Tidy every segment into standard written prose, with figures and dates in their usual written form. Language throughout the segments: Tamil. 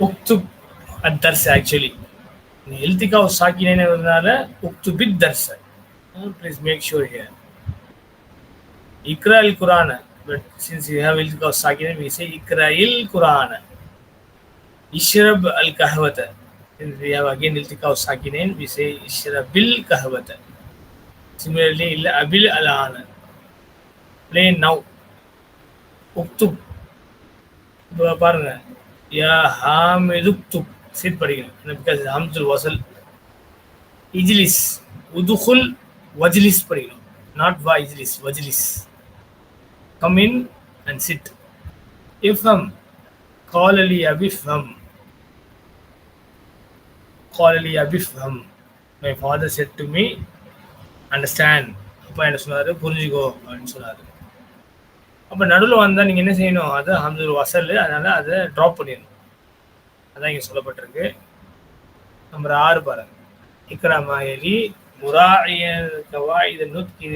உக்துப் அத்தர்ஸ் ஆக்சுவலி எழுத்திக்கா சாக்கினேன்றதுனால உக்துபித் தர்ஸ். Please make sure here. இக்ரா இல் குரான. But since you have iltika sakina, we say ikra il Qur'ana. Ishrab al kahwata. Since we have again iltika sakinain, we say ishrabil kahwata. Similarly, illa abil alana. Play now. Uktub. பாருங்க யா ஹாமிது உக்துப் சிட் படிக்கணும் because ஹம்துல் வசல். இஜ்லிஸ் உதுகுல் வஜ்லிஸ் படிக்கணும், not வா இஜ்லிஸ், வஜ்லிஸ். Come in and sit. Ifham. Qala li abifham. Qala li abifham. My father said to me, understand. அப்பா என்ன சொன்னாரு, புரிஞ்சுக்கோ அப்படின்னு சொன்னாரு. அப்போ நடுவில் வந்தால் நீங்கள் என்ன செய்யணும், அதை ஹம்துல் வசல், அதனால் அதை ட்ராப் பண்ணிடணும். அதான் இங்கே சொல்லப்பட்டிருக்கு. நம்பர் 6 பாருங்க. இக்ரா மாயலி முராஇயல் கவாயித் நுத்கி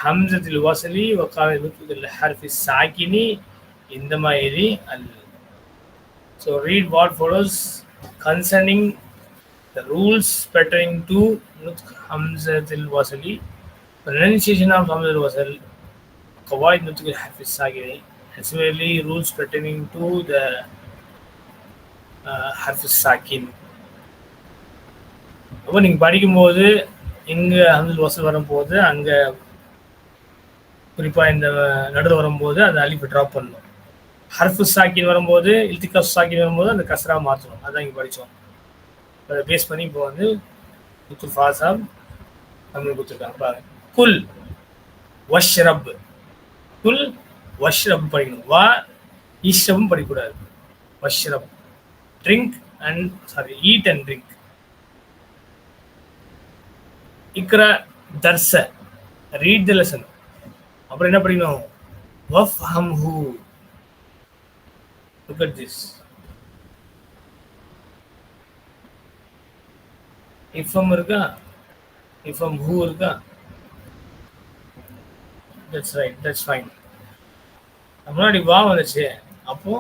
ஹம்சத்துல் வஸ்லி வகாவில் நுத்குல் ஹர்ஃபி சாக்கினி இந்தமா எலி அல். So read what follows concerning the rules pertaining to nutq hamzatul wasli, pronunciation of hamzatul wasl, qawaid nutq al-harf as-sakini, and similarly rules pertaining to the harf as-sakin. அப்போ நீங்கள் படிக்கும்போது இங்கே ஹம்துல் வசல் வரும்போது அங்கே குறிப்பாக இந்த நடுவில் வரும்போது அந்த அலிஃபை ட்ராப் பண்ணணும். ஹர்ஃபு சாக்கின் வரும்போது, இல்திகா சாக்கின் வரும்போது அந்த கஸ்ரா மாற்றணும். அதான் இங்கே படித்தோம். அதை பேஸ் பண்ணி இப்போ வந்து குத்துல் ஃபாசாப் தமிழ் கொடுத்துருக்காங்க பாருங்க. குல் வஷ்ரப். குல் வஷ்ரப் படிக்கணும். வா ஈஷ்ரப்பும் படிக்கக்கூடாது. வஷ்ரப் drink and eat and drink. இக்ரா தர்ஸ ரீட் த லெசன். அப்புறம் என்ன படிக்கணும், வஃப்ஹம்ஹு. Look at this. இஃபம் இருக்கா, இஃபம் ஹூ இருக்கா, that's right, that's fine. முன்னாடி வா வந்துச்சு, அப்போ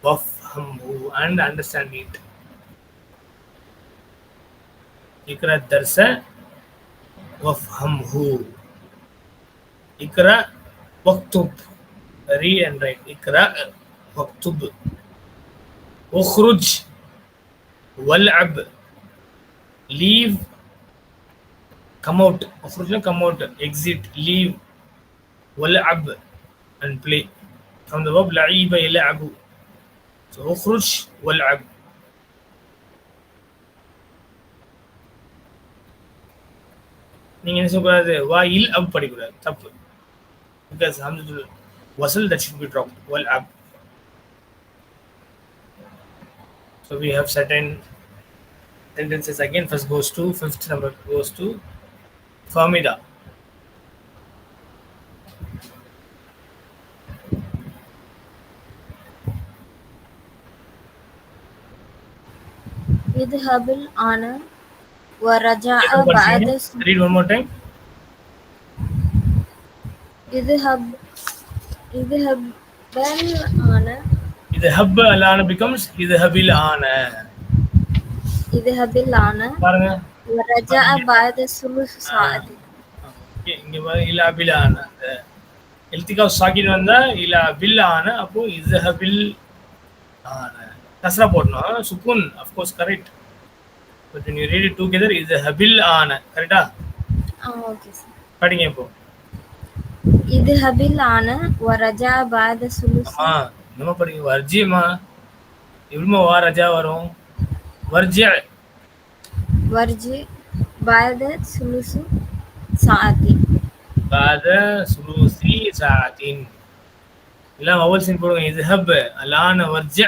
வஃப்ஹம்ஹு and understand it. Iqra தர்ஸ வஃப்ஹம்ஹு. Iqra வக்துப், read and write. Iqra வக்துப். உக்ருஜ் வல்அப், leave, come out. உக்ருஜ்னா come out, exit, leave. வல்அப் and play. From the verb லஈப யல்அபு. So உக்ருஜ் வல்அப். நீங்க என்ன சொல்லக்கூடாது, வா இல் அப் படிக்கூடாது, தப்பு. Because hamzatul wasl that should be dropped. Wal ab. So we have certain sentences again. First goes to, fifth number goes to Famida. idhabil ana wa raja'a ba'da. Read one more time. idhab ana. idhab alana becomes idhabil ana. idhabil ana பாருங்க, wa raja'a ba'da sulus sa'ati. இங்க பாருங்க, இலா பில் ஆன. எழுத்திகா சாக்கின் வந்தா இலா பில் ஆன, அப்போ இஸ்ஹபில் ஆன கஸ்ரா போடணும். சுக்குன் of course correct, but when you read it together இஸ்ஹபில் ஆன. கரெக்ட்டா? Okay sir. படிங்க இப்போ. idhabil ana wa raja'a ba'da sulus. நம்ம படிங்க. வர்ஜிமா எப்படிமா வா ரஜா வரும்? warji ba'da sulusi sa'ati. ba'da sulusi sa'atin. எல்லாம் வவல் சைன் போடுங்க. இஸ்ஹப் அலான Varji.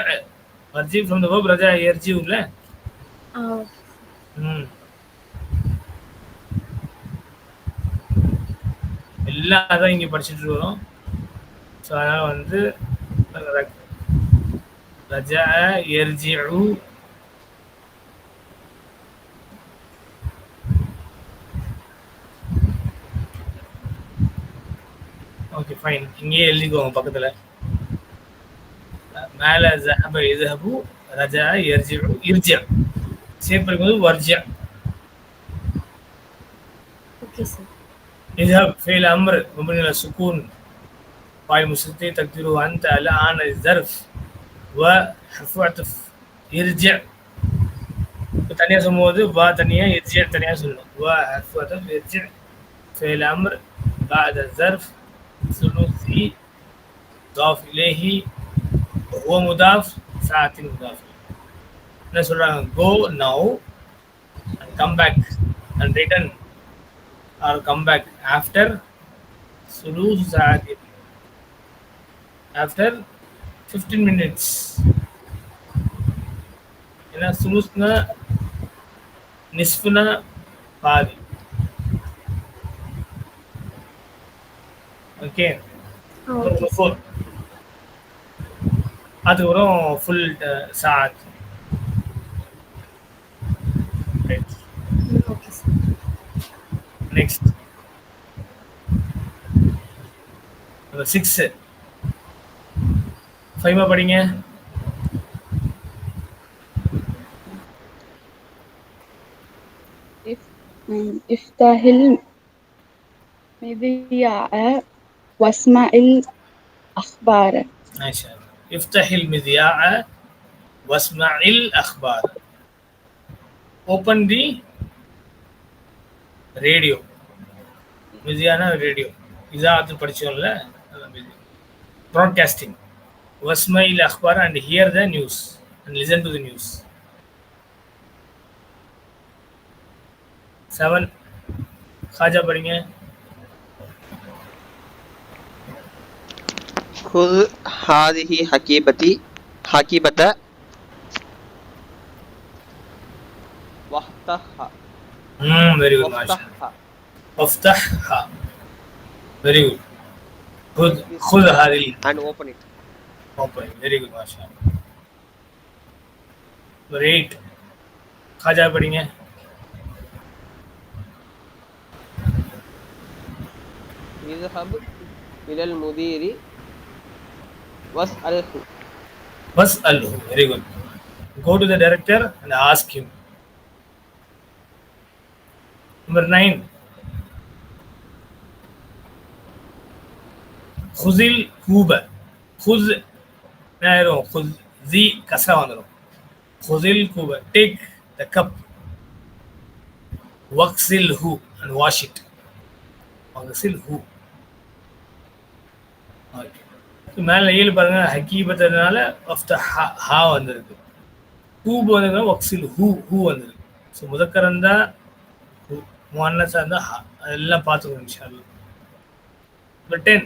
Varji from the verb ரஜா யர்ஜி உள்ள. எல்லாம் அதான் இங்கே படிச்சுட்டு வரோம். ஸோ அதனால் வந்து ரஜா யர்ஜிஉ. ஓகே ஃபைன், இங்கேயே எழுதிக்கோங்க பக்கத்தில். மேல ذهب يذهب رجع يرجع يرجع சேம் பண்ணும்போது வர்ஜா. Okay sir. يذهب فعل امر مبني على السكون فاعل مستتر تقديره انت الان الظرف وحرف عطف يرجع தனியா சொல்லும்போது வா தனியா يرجع தனியா சொல்லணும். وحرف عطف يرجع فعل امر بعد الظرف ثلاثي مضاف اليه وهو مضاف ساعة مضاف. என்ன சொல்றாங்க? go now and come back and return or come back after ثلث ساعة, after 15 minutes. ஏன்னா சுலுஸ்னா நிஸ்ஃபுனா பாதி. Okay, okay sir. அதுக்கப்புறம் ஃபுல் சாத். Okay sir. நெக்ஸ்ட் 6 ஃபைமா படிங்க. افتح المذياع واسمع الأخبار. ما شاء الله. افتح المذياع واسمع الأخبار. Open the radio. மிதியானா ரேடியோ. இதாத்து படிச்சோம்ல, broadcasting. واسمع الأخبار and hear the news and listen to the news. 7 खाजा पढ़ेंगे. खुद हादिही हकीबत वफ्तहा. very good माशाल्लाह. वफ्तहा very good. खुद हादिही and open it. open very good माशाल्लाह. 8 खाजा पढ़ेंगे. इज़हब इलल मुदीरी वस्अलहु. वस्अलहु very good. Go to the director and ask him. Number 9 खुजिल खूब. खुज नायरो खुज जी कसा वंदरो. खुजिल खूब take the cup. वक्सिलहु and wash it. वक्सिलहु. ஓகே, மேலே 7 பாருங்க. ஹக்கீபத்தனால ஹா வந்திருக்கு. ஹூப் வந்ததுன்னா வக்சில் ஹூ வந்திருக்கு. ஸோ முதக்கரம் தான் முன்னஸா இருந்தால் ஹா. அதெல்லாம் பார்த்துக்கணும் இன்ஷா அல்லாஹ். Number 10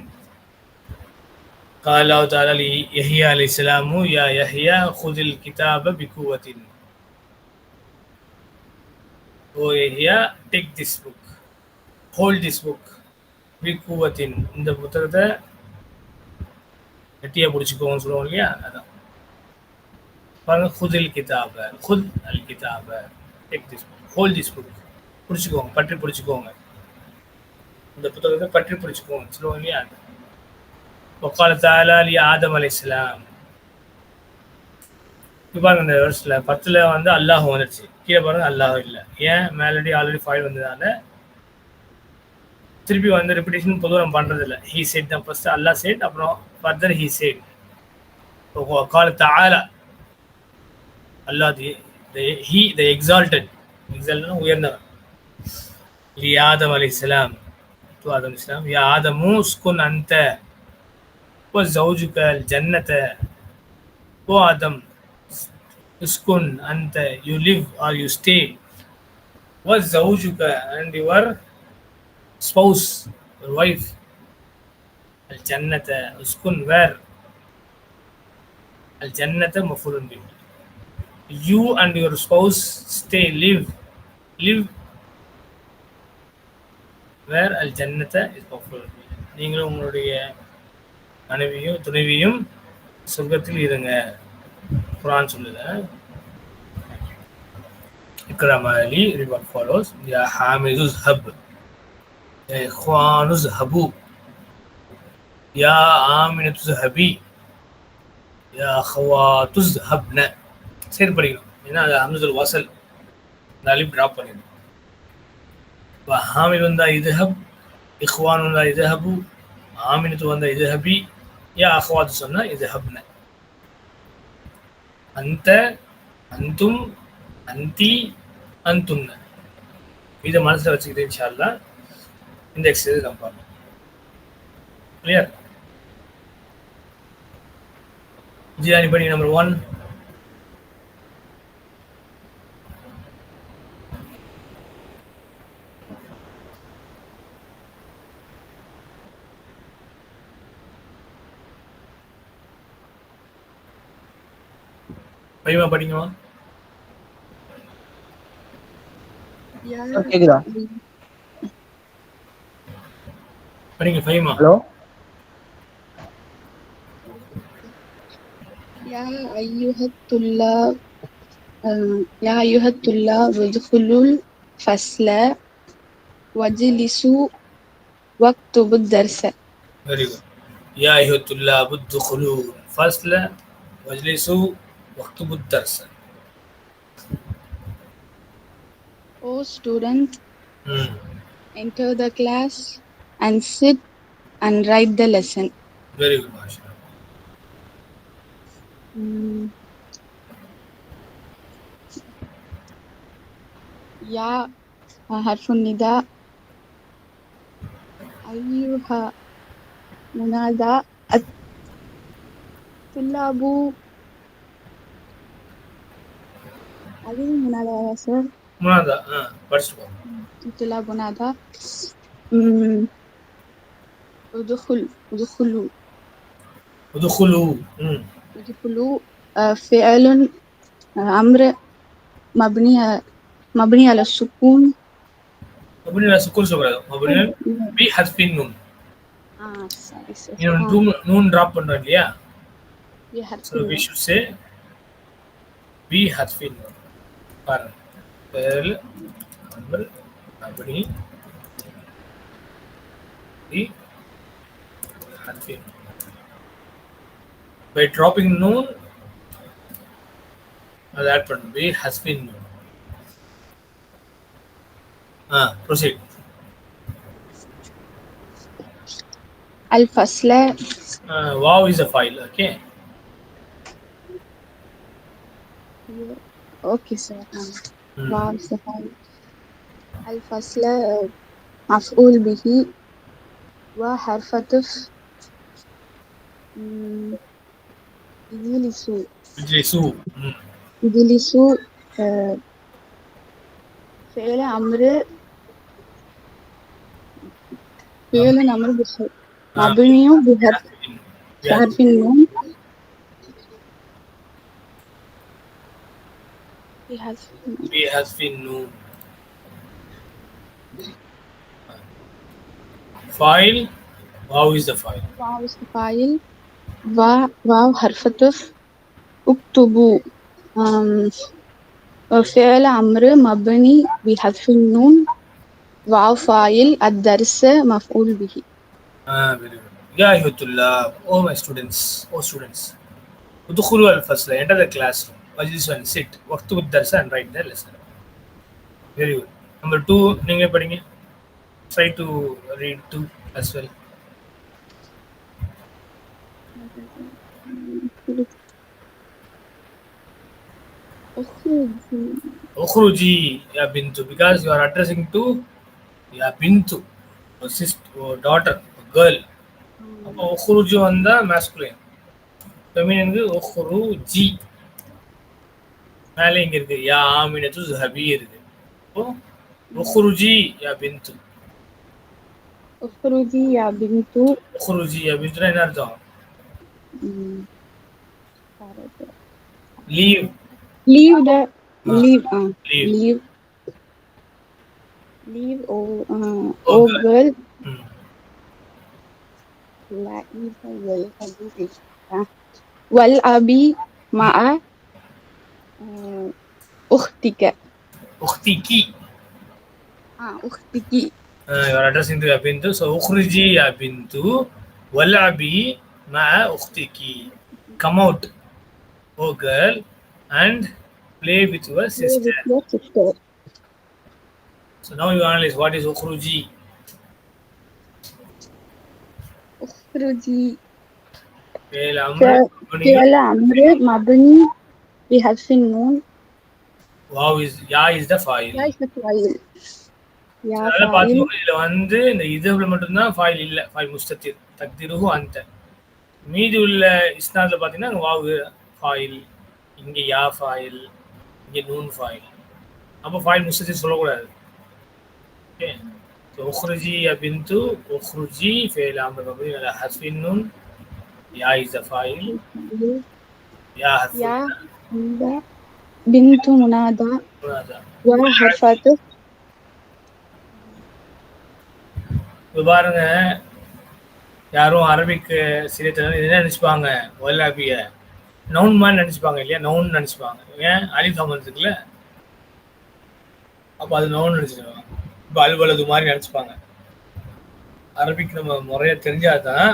قال الله تعالى ليحيى عليه السلام يا يحيى خذ الكتاب بقوة. O Yahya, take this book, hold this book بقوة. இந்த புத்தகத்தை கட்டியா பிடிச்சிக்கோன்னு சொல்லுவோம் இல்லையா, அதான் பாருங்க. खुदिल किताब खुद अल किताब take this book, hold this book. பிடிச்சிக்கோங்க, பற்றி பிடிச்சிக்கோங்க, இந்த புத்தகத்தை பற்றி பிடிச்சிக்கோங்க சொல்லுவோம் இல்லையா. وقال تعالى لآدم عليه السلام. பாருங்க இந்த வருஷத்துல 10ல வந்து அல்லாஹ் வந்துடுச்சு, கீழே பாருங்க அல்லாஹ் இல்லை. ஏன்? மேலடி ஆல்ரெடி ஃபைல் வந்ததால திருப்பி வந்து ரெப்பிடேஷன் பொதுவாக நம்ம பண்றது இல்லை. ஹீ செட் தான் ஃபர்ஸ்ட் அல்லாஹ் செட், அப்புறம் ஃபர்தர் ஹீ செட். قال تعالى அல்லாஹ் he the exalted உயர்ந்தவன். لآدم عليه السلام to آدم عليه السلام يا آدم اسكن أنت وزوجك الجنة. O Adam, اسكن أنت, you live or you stay. وزوجك and your spouse, your wife. الجنة اسكن where? الجنة مفعول به. You and your spouse stay, live where? الجنة is مفعول به. நீங்களும் உங்களுடைய மனைவியும் துணைவியும் சொர்க்கத்தில் இருங்க. குர்ஆன் சொல்லுது. இக்ராம் அலி ரிவார்ட் ஃபாலோஸ். யா ஹாமிது ذهب يا إخوان اذهبوا يا آمنة اذهبي யா அஹ்வாத்துஸ் ஹப்ன. சரி படிக்கணும். ஏன்னா அது ஹம்ஸுல் வஸல். இந்த அலிஃப் டிராப் பண்ணிடணும். இப்போ ஹாமில் வந்தா இதுஹப், இஹ்வான் வந்தா இதுஹபு, ஆமினத்து வந்தா இதுஹபி, யா அஹ்வாத்து சொன்னா இதுஹப்ன. அந்த, அந்தும், அந்தி, அந்துன்ன. இதை மனசில் வச்சுக்கிட்டு இன்ஷா அல்லாஹ் இந்த எக்ஸசைஸ் நம்ம பண்ணணும். கிளியர்? ஜியானி படி நம்பர் 1. பைமா படிங்கம்மா. கேக்குதா? படிங்க ஃபைமா. ஹலோ. يا أيها الطلاب يا أيها الطلاب ادخلوا الفصل واجلسوا واكتبوا الدرس. Very good. யா அய்யுஹத்துல்லாஹ் உத்குலு ஃபஸ்ல வஜ்லிசு வக்துபு தர்ஸ. O student, enter the class and sit and write the lesson. Very good மாஷா. يا حرف النداء. أيها منادى. الطلاب. هذه منادى يا سر. முனாதா படிச்சுக்கோ. الطلاب منادى. ادخلوا ادخلوا فعل أمر مبني على السكون. مبني على السكون சொல்லக்கூடாது. مبني بحذف النون. நூன் டிராப் பண்றோம் இல்லையா? So we should say بحذف النون. பாருங்க. فعل أمر مبني بحذف النون. By dropping noon, I'll add பண்ணணும். بحذف النون. Proceed. الفصل. Wow is a file, okay? Okay sir. Wow is a file. الفصل مفعول به وحرف عطف يجلسوا فعل أمر مبني بحرف النون. بحذف النون. File. Wow is the file. Wow is the file. واو حرف عطف. اكتبوا فعل أمر مبني بحذف النون. واو فاعل. الدرس مفعول به. Very good. يا أيها الطلاب. Oh my students. Oh students. ادخلوا الفصل. Enter the classroom. واجلسوا and sit. واكتبوا الدرس and write the lesson. Very good. Number 2 நீங்களே படிங்க. Try to read 2 as well. اخرجي يا بنت, because you are addressing to يا بنت, or sister, or daughter, or girl. அப்போ اخرجي வந்தா masculine. feminine اخرجي. மேலே இங்க இருக்கு யா ஆமினத்து ذهبي இருக்கு. அப்போ اخرجي يا بنت. اخرجي يا بنت. اخرجي يا بنت என்ன அர்த்தம்? leave. leave the leave oh girl. والأبي مع أختك. أختك. أختك. You are addressing to يا بنت. So اخرجي يا بنت والأبي مع أختك. Come out. Oh girl, and play with your Play sister. with your sister. So now you analyze what is ukhruji. اخرجي. فعل امر مبني. فعل أمر مبني بحذف النون. واو is ya is the file. يا فاعل. يا அதனால فاعل. பாத்துக்கோங்க, இதுல வந்து இந்த இதுல மட்டும்தான் ஃபாயில் இல்ல, ஃபாயில் முஸ்தத்திர் தக்திருஹு அந்த. மீதி உள்ள இஸ்னாத்ல பாத்தீங்கன்னா அங்க வாவு ஃபாயில், இங்க யா ஃபாயில், இங்க நூன் ஃபாயில். அப்போ ஃபாயில் முஸ்தத்திர் சொல்லக்கூடாது. ஓகே, तो उखरुजी या बिंतु, उखरुजी फेल अमर मबनी अला हस्फ नून, या इज द फाइल, या हर्फ يا بنت منادى. मुनादा. يا حرف عطف. இப்போ பாருங்க, யாரும் அரபிக் சிரியத்தில் என்ன நினைச்சுப்பாங்க, ஒல்லாபிய நவுன் மாதிரி நினைச்சுப்பாங்க இல்லையா, நவுன் நினைச்சுப்பாங்க. ஏன் அலிஃப் லாம் இருக்குல்ல, அப்போ அது நவுன் நினைச்சிருவாங்க. இப்போ அலுவலது மாதிரி நினைச்சுப்பாங்க. அரபிக் நம்ம முறையா தெரிஞ்சாதான்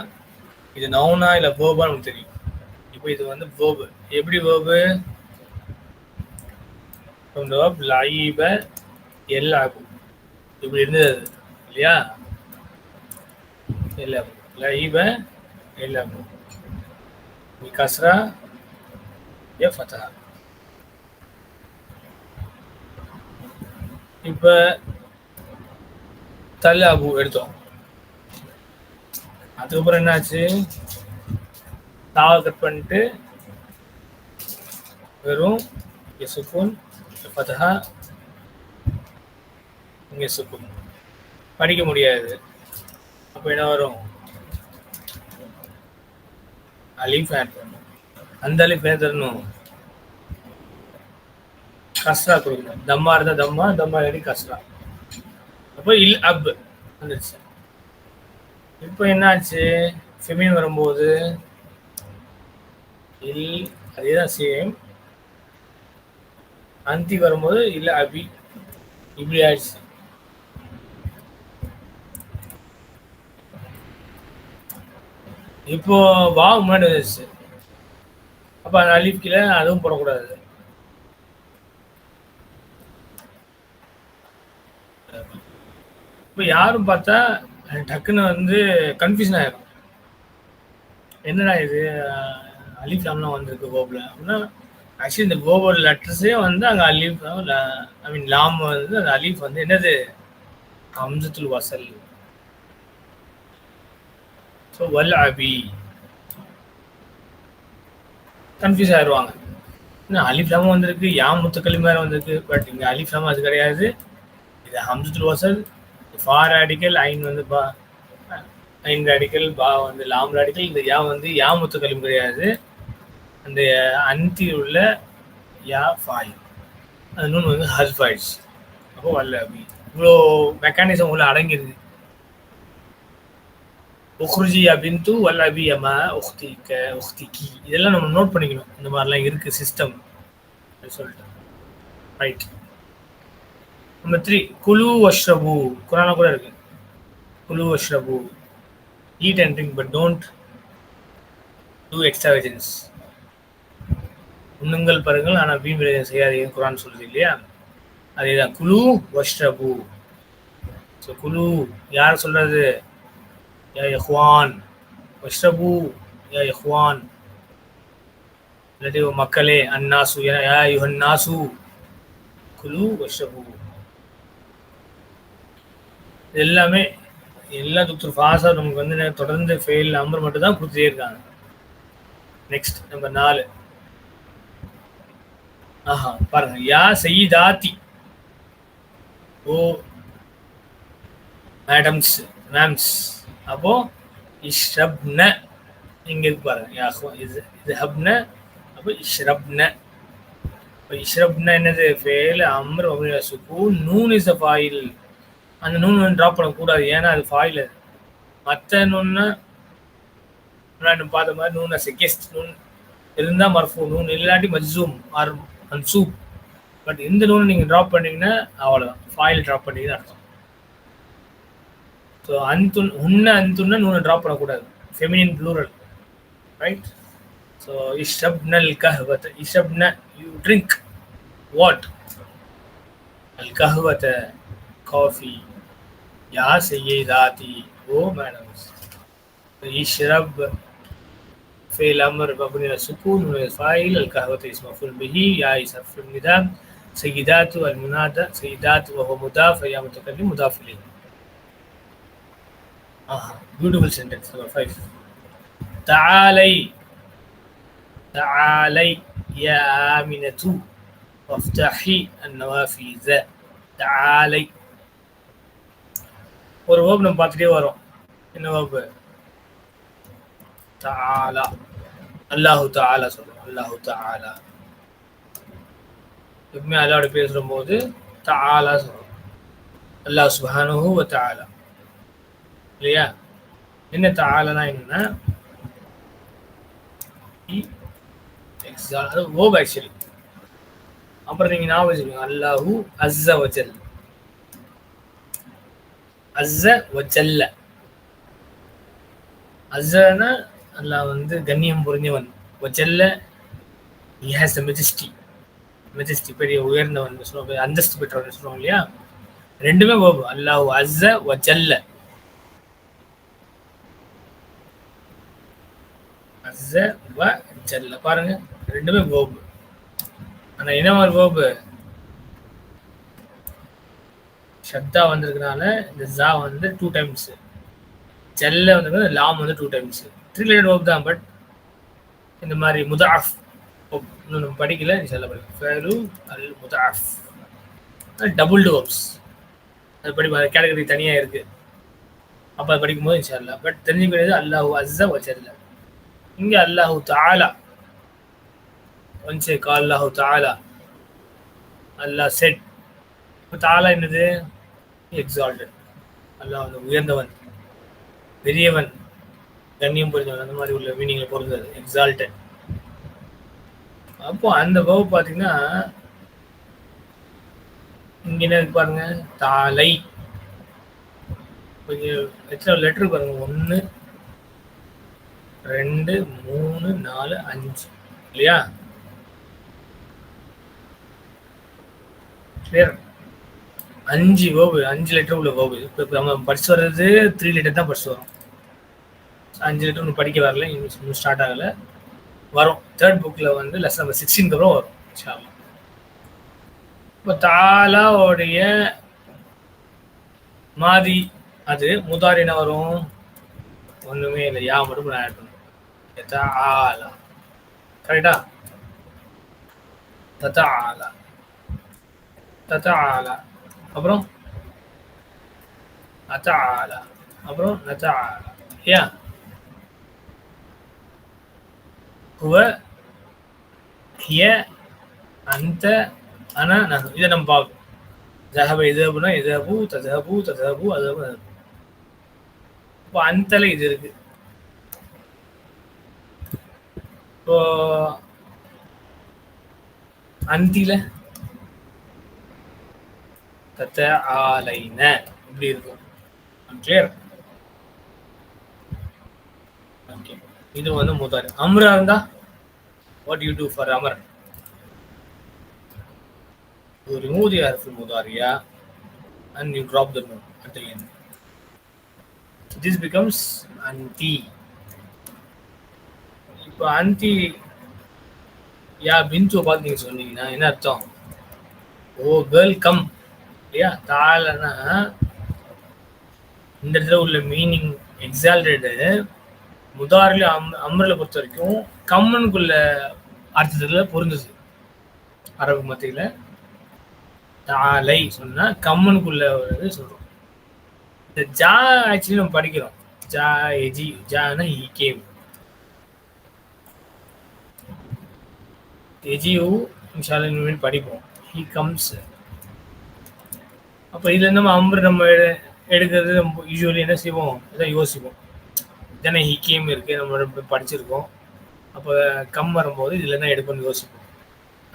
இது நவுனா இல்லை வேர்பா நமக்கு தெரியும். இப்போ இது வந்து வேர்பு. எப்படி வேர்பு? லைப எல்லாகும் இப்படி இருந்தது இல்லையா, எல்லாகும் லைப எல்லாகும் கஸ்ரா ஏ ஃபதா. இப்போ தல்லாபு எடுத்தோம், அதுக்கப்புறம் என்னாச்சு, தாவை கட் பண்ணிட்டு வெறும் சுக்குன் ஃபதஹா, இங்கே சுக்குன் படிக்க முடியாது. அப்போ என்ன வரும், அலிஃப் ஆட் பண்ணணும். அந்த அலிஃப் என்ன தரணும், கஸ்ரா கொடுக்கணும். தம்மா இருந்தால் தம்மா, தம்மா இல்லாட்டி கஸ்ரா. அப்போ இல் அப் வந்துருச்சு. இப்போ என்னாச்சு, ஃபெமின் வரும்போது இல் அதே தான் சேம், அந்தி வரும்போது இல்லை அபி, இப்படி ஆயிடுச்சு. இப்போ வாவ் முன்னாடி வந்துருச்சு, அப்போ அந்த அலிஃப் கீழே அதுவும் போடக்கூடாது. இப்போ யாரும் பார்த்தா டக்குன்னு வந்து கன்ஃபியூஷன் ஆகிடும், என்னடா இது அலிஃப் லாம்லாம் வந்திருக்கு கோபில் அப்படின்னா. ஆக்சுவலி இந்த கோபோட லெட்டர்ஸே வந்து அங்கே அலீஃப், ஐ மீன் லாம் வந்து அந்த அலீஃப் வந்து என்னது, ஹம்சத்துல் வசல். ஸோ வல் அபி கன்ஃபியூஸ் ஆயிடுவாங்க. இன்னும் அலிஃப் லாமும் வந்திருக்கு, யா முத்துக்களி மேலே வந்திருக்கு. பட் இங்கே அலிஃப் லாம் அது கிடையாது, இது ஹம்சத்துல் வசல். ஃபா ராடிக்கல், ஐன் வந்து பா, ஐன் ராடிக்கல், பா வந்து லாம் ராடிக்கல். இந்த யா வந்து யா முத்துக்களும் கிடையாது, அந்த அந்தி உள்ள யா ஃபாய், அந்த நூன் வந்து ஹஸ்ஃப் ஆயிடுச்சு. அப்போ வல்ல அபி. இவ்வளோ மெக்கானிசம் உள்ள அடங்கிடுது. உஹ்ருஜி அபின்து வல்ல அபி அம்மா உஹ்திக்க உஹ்திக்கி, இதெல்லாம் நம்ம நோட் பண்ணிக்கணும். இந்த மாதிரிலாம் இருக்குது சிஸ்டம் சொல்லிட்டு. ரைட். நம்பர் 3, குலு வஷ்ரபு. குரானா கூட இருக்கு, குலு வஷ்ரபு, eat and drink but don't do extravagance. உண்ணுங்கள் பாருங்கள், ஆனால் வீண் விரயம் செய்யாதீங்க குரான் சொல்லுது இல்லையா, அதேதான் குலு வஷ்ரபு. ஸோ குலு யார் சொல்றது, யா இஹ்வான், வஷ்ரபு யா இஹ்வான், இல்லாட்டி மக்களே, அன்னாசு யா யுஹன் நாசு, குலு வஷ்ரபு. எல்லாமே எல்லா டாக்டர் ஃபாஸா நமக்கு வந்து தொடர்ந்து ஃபெயில் நம்பர் மட்டும் தான் கொடுத்துட்டே இருக்காங்க. Next number 4. ஆஹா பாருங்க, யா சையிதாத்தி, ஓ மேடம்ஸ் மேம்ஸ். அப்போ இஷ்ரப்ன, இங்க இருக்கு பாருங்க, யா இது ஹப்ன, அப்போ இஷ்ரப்ன. இப்போ இஷ்ரப்ன என்னது, ஃபெயில் அம்ர் மப்னி சுக்கூன், நூன் இஸ் அ ஃபாயில். அந்த நூன் வந்து ட்ராப் பண்ணக்கூடாது, ஏன்னா அது ஃபாயில். மற்ற நூன்னா நான் பார்த்த மாதிரி நூன் அஸ் கெஸ்ட் நூன் இருந்தால் மர்ஃபூ, நூன் இல்லாட்டி மஜ்சூம் ஆர் மன்சூப். பட் இந்த நூனை நீங்கள் ட்ராப் பண்ணிங்கன்னா அவ்வளோதான், ஃபாயில் ட்ராப் பண்ணிங்கன்னு அர்த்தம். ஸோ அந்துன் உன்ன அந்துன்னா நூனை ட்ராப் பண்ணக்கூடாது, ஃபெமினின் ப்ளூரல். ரைட். ஸோ இஷ்ரப்னல் கஹ்வத், இஷ்ரப்ன யூ ட்ரிங்க் வாட், அல் கஹ்வத் காஃபி, யா சையதாத்தி ஓ மேடம்ஸ். இஷ்ரப் فعل أمر مبني على السكون والفاعل، القهوة اسم مفعول به، يا حرف النداء، سيدات المنادى، سيدات وهو مضاف، يا متكلم مضاف إليه. beautiful sentence number 5. تعالي تعالي يا آمنة وافتحي النوافذ. تعالي ஒரு verb நம்ம பார்த்துட்டே வரோம். என்ன verb? تعالى. அல்லாஹு தாலா சொல்றோம். அல்லாஹு தாலா எப்பவுமே அல்லாஹ்வோட பேசுற போது தாலா சொல்றோம். அல்லாஹ் சுப்ஹானஹு வ தஆலா இல்லையா? என்ன தாலானா என்னன்னா verb actually. அப்புறம் நீங்க ஞாபகம் வச்சுக்கோங்க, அல்லாஹு அஸ்ஸ வஜல், அஸ்ஸ வஜல்ல. அஸ்ஸனா அல்லாஹ் வந்து கண்ணியம் புரிஞ்சவன், வஜல்ல he has the majesty, majesty பெரிய உயர்ந்தவன் சொல்லுவாங்க, அந்தஸ்து பெற்றவன் சொல்லுவாங்க இல்லையா? ரெண்டுமே verb. அல்லாஹு அஸ்ஸ வஜல்ல, அஸ்ஸ வஜல்ல பாருங்க, ரெண்டுமே verb. ஆனா என்ன மாதிரி verb? ஷத்தா வந்திருக்கனால இந்த ஜா வந்து 2 டைம்ஸ், ஜல்ல வந்து லாம் வந்து 2 டைம்ஸ். 3 ரிலேட்டட் verb தான், பட் இந்த மாதிரி முதாஃப் இன்னும் நம்ம படிக்கல, இன்ஷால்லா படிக்கலாம். ஃபஅலு அல் முதாஃப் டபுள் வெர்ப்ஸ், அது படி கேட்டகரி தனியா இருக்கு. அப்ப அது படிக்கும்போது இன்ஷால்லா. பட் தெரிஞ்சுக்க வேண்டியது அல்லாஹு அஸ்ஸ வஜல்ல. இங்க அல்லாஹு தஆலா ஒன்சே கால் அல்லாஹு தஆலா, அல்லாஹ் செட். தஆலா என்னது? எக்ஸால்டட், அல்லாஹ் வந்து உயர்ந்தவன், பெரியவன், கண்ணியம் புரிஞ்சவன், அந்த மாதிரி உள்ள மீனிங்ல பொறுத்தது எக்ஸால்டட். அப்போ அந்த verb பார்த்தீங்கன்னா இங்க என்ன இருக்கு பாருங்க, தாலை. எத்தனை லெட்டர் பாருங்க, 1 2 3 4 5 இல்லையா? கிளியர்? 5 verb, 5 லெட்டர் உள்ள verb. இப்போ நம்ம படிச்சு வர்றது 3 லெட்டர் தான் படிச்சு வரோம். 5 லெட்டர் ஒன்று படிக்க வரல, இன்னும் ஸ்டார்ட் ஆகல, வரும். தேர்ட் புக்கில் வந்து லெசன் நம்பர் 16 அப்புறம் வரும் இன்ஷால்லா. இப்போ தாலாவுடைய மாதி அது முதாரி என்ன வரும்? ஒன்றுமே இல்லை, யா மட்டும் ஆட் பண்ணும். தாலா கரெக்டா? ததாலா, ததாலா, அப்புறம் அதாலா, அப்புறம் நதாலா. ஏன் هو هي أنت أنا نحن. إذا நம்ம பார்ப்போம், ذهب يذهبنا يذهبوا تذهبوا تذهبوا أذهبوا أذهبوا. இப்போ அந்தல இது இருக்கு. இப்போ அந்தில ததஆலைன இப்படி இருக்கும். கிளியர்? ஓகே, இது வந்து முதாரி. அம்ரா இருந்தா what you do for amr? You remove the harf mudariya and you drop the noon at the end. This becomes anti. இப்போ அந்தி யா பிந்து பார்த்து நீங்க சொன்னீங்கன்னா என்ன அர்த்தம்? ஓ கேர்ள் கம் இல்லையா? தாலனா இந்த இடத்துல உள்ள மீனிங் எக்ஸால்டடு. முதாரில அம்ரில் பொறுத்த வரைக்கும் கம்மனுக்குள்ள அர்த்தத்துல பொருந்தது. அரபு மத்தியில தாலை சொன்னா கம்மனுக்குள்ள சொல்றோம். இந்த ஜா ஆக்சுவலி நம்ம படிக்கிறோம். ஜா எஜி, ஜானா ஹி கேம், எஜியூ இன்ஷால்லா இனிமேல் படிப்போம். He comes. அப்போ இதுல நம்ம அம்ரு நம்ம எடுக்கிறது நம்ம யூஸ்வலி என்ன செய்வோம்? இதான் யோசிப்போம். தானே ஹி கேம் இருக்கு, நம்ம படிச்சிருக்கோம். அப்போ கம் வரும்போது இதுல தான் எடுக்கணும்னு யோசிப்போம்.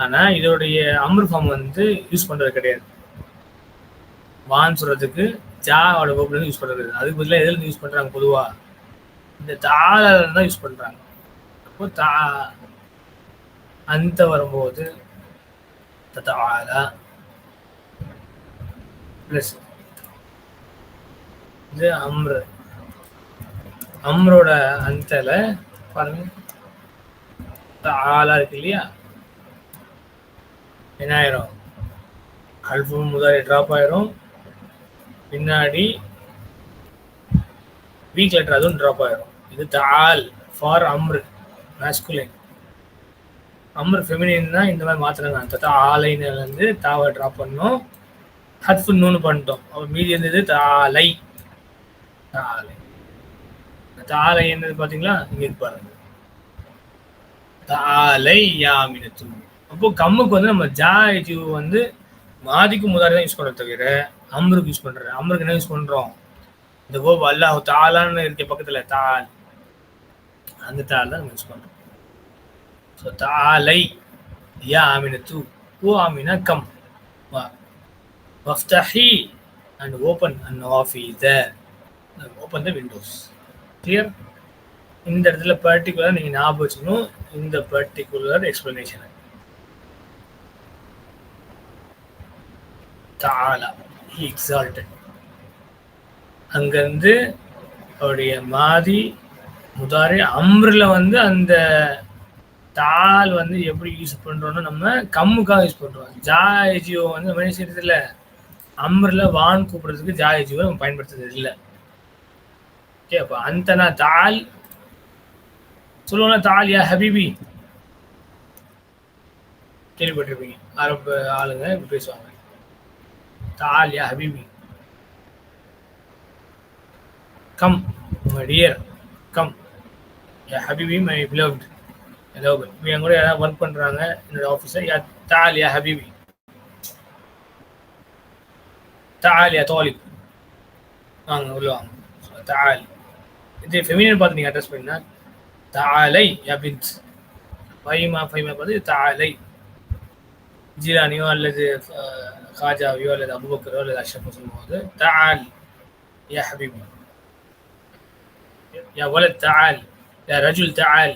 ஆனால் இதோடைய அம்ரு ஃபார்ம் வந்து யூஸ் பண்ணுறது கிடையாது. வான்னு சொல்கிறதுக்கு ஜாவோட வேர்ப்லேருந்து யூஸ் பண்ணுறது. அதுக்கு பதிலாக எதுலேருந்து யூஸ் பண்ணுறாங்க? பொதுவாக இந்த தாளால தான் யூஸ் பண்ணுறாங்க. இப்போ அந்த வரும்போது தஆலா ப்ளஸ் இது அம்ரோட அந்தல பாருங்க தஆலா இருக்கு இல்லையா, என்ன ஆயிரும், அல்ஃபு முதாரி ட்ராப் ஆயிரும், பின்னாடி வீக் லெட்டர் அதுவும் ட்ராப் ஆயிரும். இது தஆல் ஃபார் அம்ரு மாஸ்குலின். அம்ரு ஃபெமினின்னா இந்த மாதிரி மாத்திரம் தஆலைன்னு தாவை ட்ராப் பண்ணோம், ஹத்ஃபு நூனு பண்ணிட்டோம். அப்போ மீதி இருந்தது தஆலை. தஆலை என்னது பார்த்தீங்களா, இங்க இருக்கு பாருங்க, தஆலை யாமினத்து. அப்போ கம்முக்கு நம்ம ஜாயிஜு மாதிக்கு முதாரி தான் யூஸ் பண்ணுறத தவிர அம்ருக்கு யூஸ் பண்ணுறேன். அம்ருக்கு என்ன யூஸ் பண்ணுறோம், இந்த கோபு அல்லாஹ் தஆலான்னு இருக்க பக்கத்துல தால், அந்த தால் தான் நம்ம யூஸ் பண்றோம். ஸோ தஆலை யா ஆமினத்து, ஓ ஆமினா கம், வஃப்தஹி அண்ட் ஓப்பன் அண்ட் நவாஃபித, ஓப்பன் த விண்டோஸ். கிளியர்? இந்த இடத்துல பர்டிகுலர் நீங்க ஞாபகம் வச்சுக்கணும் இந்த பர்டிகுலர் எக்ஸ்பிளனேஷன். தஆலா ஹி எக்ஸால்டட், அங்கிருந்து அவருடைய மாதி முதாரி அம்ரில் அந்த தால் எப்படி யூஸ் பண்றோம்னா நம்ம கம்முக்காக யூஸ் பண்றோம். ஜாயஜியோ நம்ம செய்யறதுல அம்ரில் வான் கூப்பிடுறதுக்கு ஜாயஜியோ நம்ம பயன்படுத்துறது இல்லை. ஓகே, அப்போ அந்த தால் சொல்லுவோம்னா தால் யா ஹபீபி கேள்விப்பட்டிருப்பீங்க, அரபு ஆளுங்க இப்படி பேசுவாங்க, தால் யா ஹபீபி, கம் மை டியர், கம் யா ஹபீபி மை பிலவ்ட். இப்போ என் கூட யாராவது ஒர்க் பண்ணுறாங்க என்னோட ஆஃபீஸில், யா தால் யா ஹபீபி, தால் யா தாலிப், வாங்க உள்ள வாங்க, தால். இது ஃபெமினின் பார்த்து நீங்கள் அட்ரஸ் பண்ணினா தாலை யா பின்த், ஃபைமா பார்த்து தாலை. ஜீரானியோ அல்லது காஜாவியோ அல்லது அபுபக்கரோ அல்லது அஷ்ரஃபோ சொல்லும்போது தால் யா ஹபீபி, யா வலத் தால், யா ரஜுல் தால்.